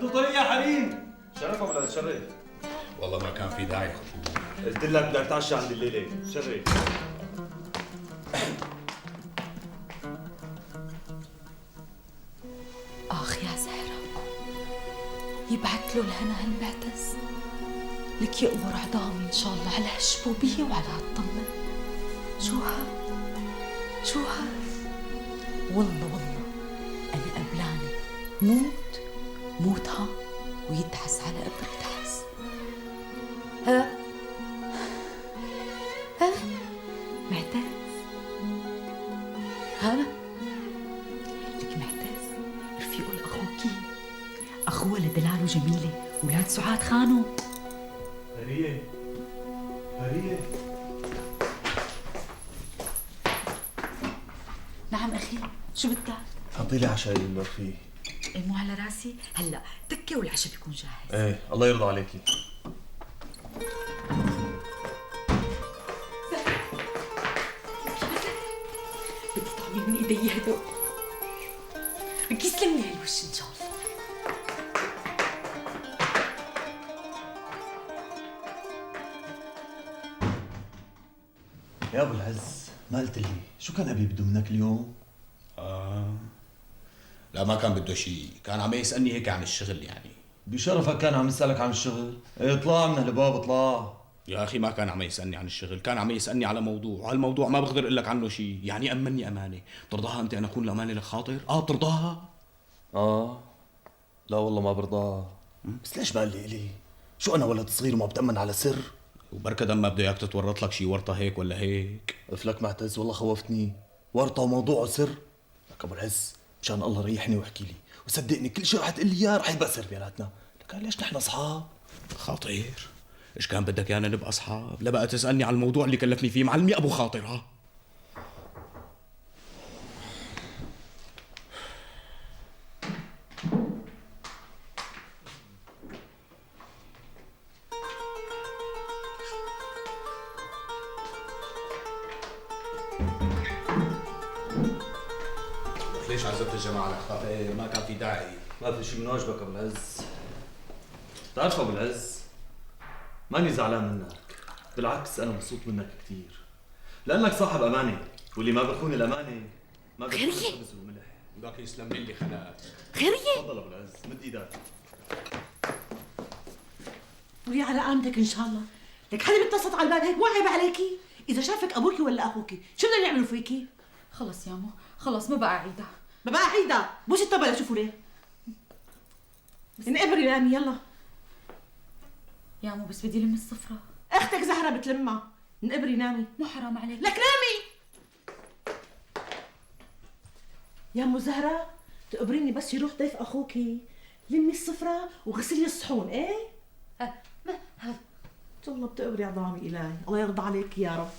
بدو طريق يا حريم. شرف ولا تشرف؟ والله ما كان في داعي خطوه. قلت لك بدك تعشى عند الليله، شرف. آخ يا زهرة، يبعث له الهنا هالمعتز، لك يأمر عظامي إن شاء الله على هالشبوبية وعلى هالطلة. شو هاد؟ والله أنا قبلاني موتها ويدعس على قبر يدعس. ها معتز، ها لك معتز رفيقه لأخوكي، أخوه لدلال وجميلة ولاد سعاد خانو. هريه نعم أخي، شو بدك؟ حطي لي عشاء اللي فيه. إيه مو على راسي، هلا تكة والعشاء بيكون جاهز. ايه الله يرضى عليكي. بدي طعمي من ايدي هدول، بدي يسلم لي هالوش ان شاء الله. يا ابو العز، ما قلت لي شو كان ابي بده منك اليوم؟ لا ما كان بده شيء، كان عم يسألني هيك عن الشغل يعني. بشرفك كان عم يسألك عن الشغل؟ ايه اطلع من هالباب اطلع. يا اخي ما كان عم يسألني عن الشغل، كان عم يسألني على موضوع، وهالموضوع ما بقدر اقول لك عنه شيء، يعني امني امانه، بترضاها انت ان اكون الامانه لك خاطر؟ بترضاها؟ لا والله ما برضاها. بس ليش ما قال لي شو انا ولد صغير وما بتأمن على سر؟ وبركة دم ما بده اياك تتورط لك شي ورطه هيك ولا هيك. قلت معتز والله خوفتني، ورطه وموضوعه سر. لك ابو العز مشان الله ريحني واحكي لي، وصدقني كل شيء رح تقول لي اياه رح يبقى سر بيناتنا. لك ليش نحن اصحاب؟ خاطر ايش كان بدك يانا نبقى اصحاب؟ لا بقى تسالني عن الموضوع اللي كلفني فيه معلمي ابو خاطر. ليش عزبت الجماعه لك؟ ايه ما كان في داعي. ما في شيء من واجبك ابو العز. بتعرف ابو العز، ماني زعلان منك، بالعكس انا مبسوط منك كثير، لانك صاحب امانه، واللي ما بخون الامانه ما بخون الخبز والملح. بدك يسلم لي اللي خلاك. خيرية، تفضل ابو العز، مد ايدك. قولي على قامتك ان شاء الله. لك حدا بيتصل على الباب هيك مو عيب عليكي؟ اذا شافك ابوكي ولا اخوكي شو بدهم يعملوا فيكي؟ خلص يامو، خلص ما بقى أعيدها. ما بقى عيدا، بوسي الطبله شوفوا ليه. انقبري نامي يلا. يامو بس بدي لم السفرة. اختك زهره بتلمها، انقبري نامي. مو حرام عليك؟ لك نامي يا ام زهره، تقبريني بس يروح ضيف اخوكي، لمي السفره وغسلي الصحون. ايه والله بتقبري عظامي الهي، الله يرضى عليك يا رب.